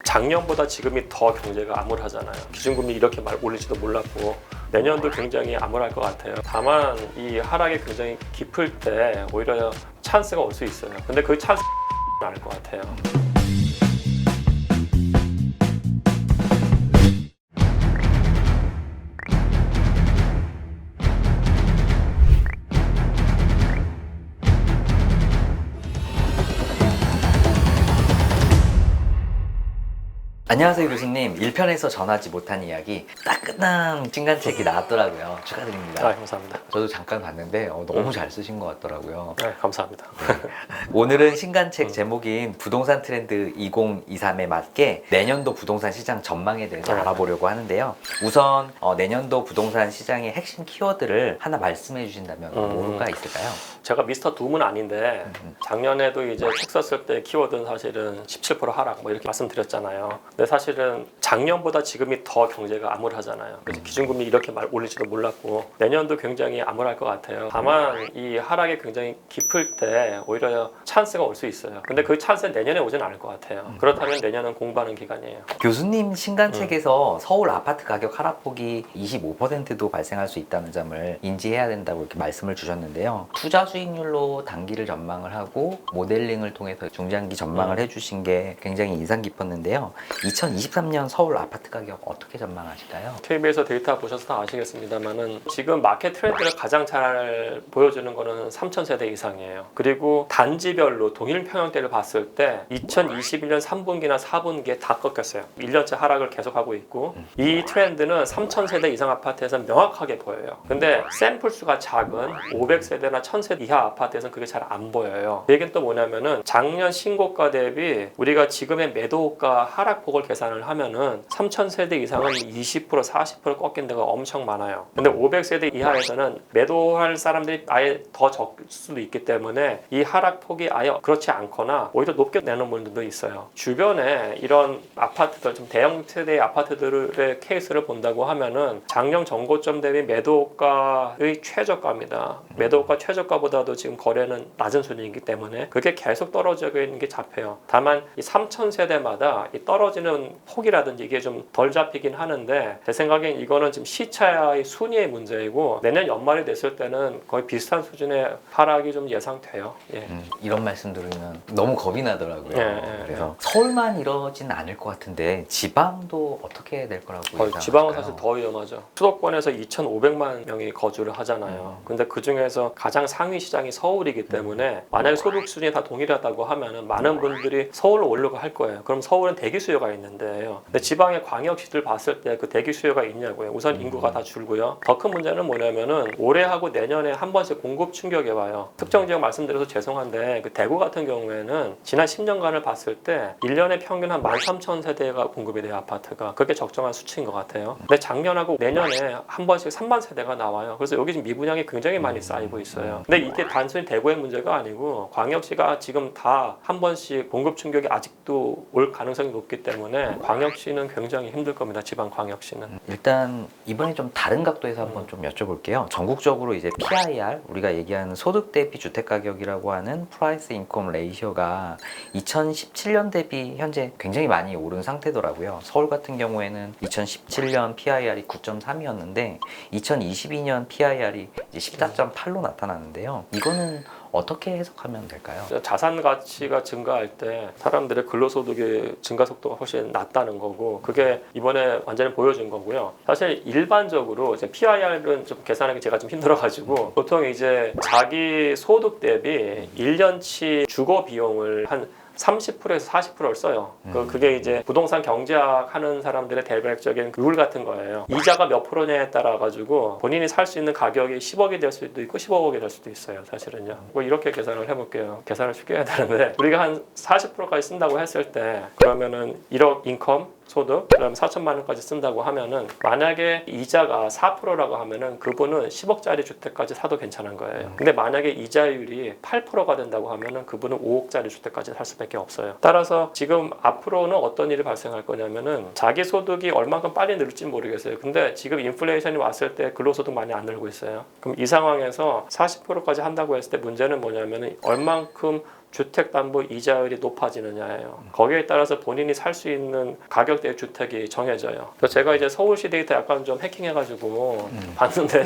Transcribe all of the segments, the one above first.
작년보다 지금이 더 경제가 암울하잖아요. 기준금리 이렇게 올릴지도 몰랐고 내년도 굉장히 암울할 것 같아요. 다만 이 하락이 굉장히 깊을 때 오히려 찬스가 올 수 있어요. 근데 그 찬스 알 것 같아요. 안녕하세요 교수님. 1편에서 전하지 못한 이야기 따끈한 신간책이 나왔더라고요. 축하드립니다. 감사합니다. 저도 잠깐 봤는데 너무 잘 쓰신 것 같더라고요. 네, 감사합니다. 오늘은 신간책 제목인 부동산 트렌드 2023에 맞게 내년도 부동산 시장 전망에 대해서 알아보려고 하는데요. 우선 내년도 부동산 시장의 핵심 키워드를 하나 말씀해 주신다면 뭐가 있을까요? 제가 미스터 둠은 아닌데 작년에도 이제 책 썼을 때 키워드는 사실은 17% 하락 뭐 이렇게 말씀드렸잖아요. 근데 사실은 작년보다 지금이 더 경제가 암울하잖아요. 그래서 기준금리 이렇게 올릴지도 몰랐고 내년도 굉장히 암울할 것 같아요. 다만 이 하락이 굉장히 깊을 때 오히려 찬스가 올 수 있어요. 근데 그 찬스는 내년에 오진 않을 것 같아요. 그렇다면 내년은 공부하는 기간이에요. 교수님 신간책에서 서울 아파트 가격 하락폭이 25%도 발생할 수 있다는 점을 인지해야 된다고 이렇게 말씀을 주셨는데요. 투자 수익률로 단기를 전망을 하고 모델링을 통해서 중장기 전망을 해주신 게 굉장히 인상 깊었는데요. 2023년 서울 아파트 가격 어떻게 전망하실까요? KB에서 데이터 보셔서 다 아시겠습니다만은 지금 마켓 트렌드를 가장 잘 보여주는 거는 3,000세대 이상이에요. 그리고 단지별로 동일 평형대를 봤을 때 2021년 3분기나 4분기에 다 꺾였어요. 1년째 하락을 계속하고 있고 이 트렌드는 3,000세대 이상 아파트에서는 명확하게 보여요. 근데 샘플 수가 작은 500세대나 1,000세대 이하 아파트에서는 그게 잘 안 보여요. 그 얘기는 또 뭐냐면은 작년 신고가 대비 우리가 지금의 매도가 하락폭을 계산을 하면은 3,000세대 이상은 20% 40% 꺾인 데가 엄청 많아요. 근데 500세대 이하에서는 매도할 사람들이 아예 더 적을 수도 있기 때문에 이 하락폭이 아예 그렇지 않거나 오히려 높게 내는 분들도 있어요. 주변에 이런 아파트들 좀 대형 세대의 아파트들의 케이스를 본다고 하면은 작년 전고점 대비 매도가의 최저가입니다. 매도가 최저가보다도 지금 거래는 낮은 수준이기 때문에 그게 계속 떨어져 있는 게 잡혀요. 다만 이 3,000세대마다 이 떨어지는 폭이라든지 이게 좀 덜 잡히긴 하는데 제 생각엔 이거는 지금 시차의 순위의 문제이고 내년 연말이 됐을 때는 거의 비슷한 수준의 하락이 좀 예상돼요. 예. 이런 말씀 들으면 너무 겁이 나더라고요. 그래서 서울만 이러진 않을 것 같은데 지방도 어떻게 될 거라고 예상하실까요? 지방은 사실 더 위험하죠. 수도권에서 2,500만 명이 거주를 하잖아요. 근데 그 중에서 가장 상위 시장이 서울이기 때문에 만약에 소득 수준이 다 동일하다고 하면은 많은 분들이 서울로 오려고 할 거예요. 그럼 서울은 대기 수요가 있는데요. 근데 지방의 광역시들 봤을 때 그 대기 수요가 있냐고요. 우선 인구가 다 줄고요. 더 큰 문제는 뭐냐면은 올해하고 내년에 한 번씩 공급 충격이 와요. 특정 지역 말씀드려서 죄송한데 그 대구 같은 경우에는 지난 10년간을 봤을 때 1년에 평균 한 13,000세대가 공급이 돼요. 아파트가. 그게 적정한 수치인 것 같아요. 근데 작년하고 내년에 한 번씩 3만 세대가 나와요. 그래서 여기 지금 미분양이 굉장히 많이 쌓이고 있어요. 근데 이게 단순히 대구의 문제가 아니고 광역시가 지금 다 한 번씩 공급 충격이 아직도 올 가능성이 높기 때문에 광역시는 굉장히 힘들 겁니다. 지방 광역시는. 일단 이번에 좀 다른 각도에서 한번 좀 여쭤볼게요. 전국적으로 이제 PIR, 우리가 얘기하는 소득 대비 주택 가격이라고 하는 프라이스 인컴 레이시오가 2017년 대비 현재 굉장히 많이 오른 상태더라고요. 서울 같은 경우에는 2017년 PIR이 9.3이었는데 2022년 PIR이 이제 14.8로 나타나는데요. 이거는 어떻게 해석하면 될까요? 자산 가치가 증가할 때 사람들의 근로소득의 증가 속도가 훨씬 낮다는 거고 그게 이번에 완전히 보여준 거고요. 사실 일반적으로 이제 PIR은 좀 계산하기 제가 좀 힘들어가지고 보통 이제 자기 소득 대비 1년치 주거 비용을 한 30%에서 40%를 써요. 그게 이제 부동산 경제학 하는 사람들의 대략적인 룰 같은 거예요. 이자가 몇 프로냐에 따라 가지고 본인이 살 수 있는 가격이 10억이 될 수도 있고 15억이 될 수도 있어요. 사실은요. 뭐 이렇게 계산을 해볼게요. 계산을 쉽게 해야 되는데 우리가 한 40%까지 쓴다고 했을 때 그러면은 1억 인컴 소득, 그다음에 4천만 원까지 쓴다고 하면은 만약에 이자가 4%라고 하면은 그분은 10억짜리 주택까지 사도 괜찮은 거예요. 근데 만약에 이자율이 8%가 된다고 하면은 그분은 5억짜리 주택까지 살 수밖에 없어요. 따라서 지금 앞으로는 어떤 일이 발생할 거냐면은 자기 소득이 얼만큼 빨리 늘지 모르겠어요. 근데 지금 인플레이션이 왔을 때 근로소득 많이 안 늘고 있어요. 그럼 이 상황에서 40%까지 한다고 했을 때 문제는 뭐냐면은 얼만큼 주택담보 이자율이 높아지느냐예요. 거기에 따라서 본인이 살 수 있는 가격대의 주택이 정해져요. 그래서 제가 이제 서울시 데이터 약간 좀 해킹해가지고 봤는데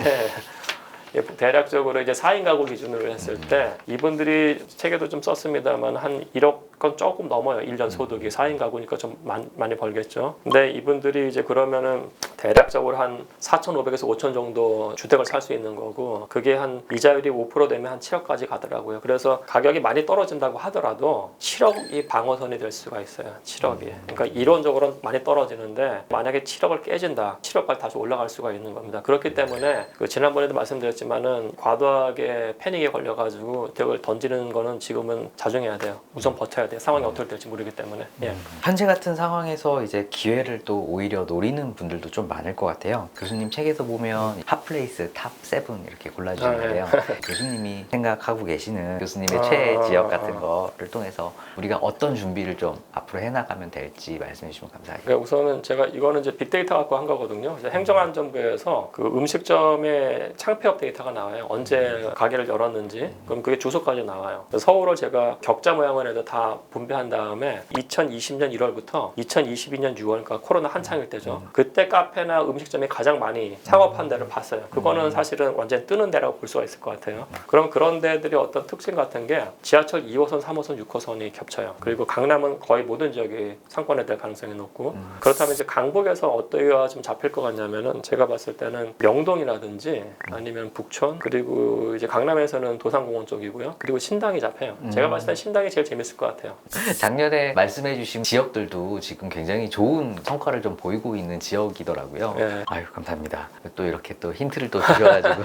대략적으로 이제 4인 가구 기준으로 했을 때 이분들이 책에도 좀 썼습니다만 한 1억 건 조금 넘어요. 1년 소득이 4인 가구니까 좀 많이 벌겠죠. 근데 이분들이 이제 그러면은 대략적으로 한 4,500에서 5,000 정도 주택을 살 수 있는 거고 그게 한 이자율이 5% 되면 한 7억까지 가더라고요. 그래서 가격이 많이 떨어진다고 하더라도 7억이 방어선이 될 수가 있어요. 7억이. 그러니까 이론적으로는 많이 떨어지는데 만약에 7억을 깨진다. 7억까지 다시 올라갈 수가 있는 겁니다. 그렇기 때문에 그 지난번에도 말씀드렸지만은 과도하게 패닉에 걸려가지고 주택을 던지는 거는 지금은 자중해야 돼요. 우선 버텨야 돼요. 상황이 어떻게 될지 모르기 때문에. 예. 현재 같은 상황에서 이제 기회를 또 오히려 노리는 분들도 좀 많을 것 같아요. 교수님 책에서 보면 핫플레이스 탑 7 이렇게 골라주셨는데요. 교수님이 생각하고 계시는 교수님의 최애 지역 같은 거를 통해서 우리가 어떤 준비를 좀 앞으로 해나가면 될지 말씀해 주시면 감사하겠습니다. 그러니까 우선은 제가 이거는 이제 빅데이터 갖고 한 거거든요. 그래서 행정안전부에서 그 음식점의 창피업 데이터가 나와요. 언제 가게를 열었는지. 그럼 그게 주소까지 나와요. 서울을 제가 격자 모양을 해도 다 분배한 다음에 2020년 1월부터 2022년 6월, 그러니까 코로나 한창일 때죠. 그때 카페나 음식점이 가장 많이 창업한 데를 봤어요. 그거는 사실은 완전 뜨는 데라고 볼 수가 있을 것 같아요. 그럼 그런 데들이 어떤 특징 같은 게 지하철 2호선, 3호선, 6호선이 겹쳐요. 그리고 강남은 거의 모든 지역이 상권에 될 가능성이 높고 그렇다면 이제 강북에서 어디가 좀 잡힐 것 같냐면은 제가 봤을 때는 명동이라든지 아니면 북촌 그리고 이제 강남에서는 도산공원 쪽이고요. 그리고 신당이 잡혀요. 제가 봤을 때 신당이 제일 재밌을 것 같아요. 작년에 말씀해주신 지역들도 지금 굉장히 좋은 성과를 좀 보이고 있는 지역이더라고요. 네. 아유 감사합니다. 또 이렇게 또 힌트를 또 주셔가지고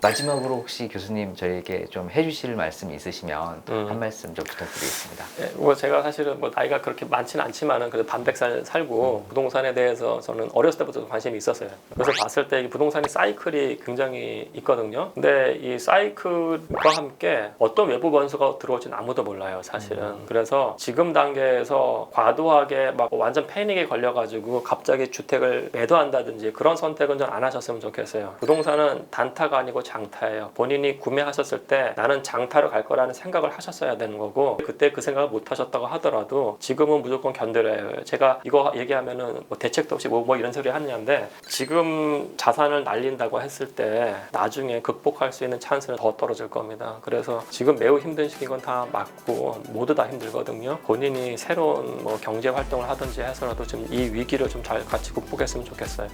마지막으로 혹시 교수님 저에게 좀 해주실 말씀 있으시면 한 말씀 좀 부탁드리겠습니다. 예, 뭐 제가 사실은 뭐 나이가 그렇게 많지는 않지만은 그래도 반백살 살고 부동산에 대해서 저는 어렸을 때부터 관심이 있었어요. 그래서 봤을 때 이 부동산이 사이클이 굉장히 있거든요. 근데 이 사이클과 함께 어떤 외부 변수가 들어올지는 아무도 몰라요, 사실은. 그래서 지금 단계에서 과도하게 막 완전 패닉에 걸려가지고 갑자기 주택을 매도한다든지 그런 선택은 좀 안 하셨으면 좋겠어요. 부동산은 단타가 아니고 장타예요. 본인이 구매하셨을 때 나는 장타로 갈 거라는 생각을 하셨어야 되는 거고 그때 그 생각을 못 하셨다고 하더라도 지금은 무조건 견뎌야 해요. 제가 이거 얘기하면은 뭐 대책도 없이 뭐 이런 소리 하는데 지금 자산을 날린다고 했을 때 나중에 극복할 수 있는 찬스는 더 떨어질 겁니다. 그래서 지금 매우 힘든 시기인 건 다 맞고 모두 다 힘들거든요. 본인이 새로운 뭐 경제 활동을 하든지 해서라도 좀 이 위기를 좀 잘 같이 극복했으면 좋겠어요.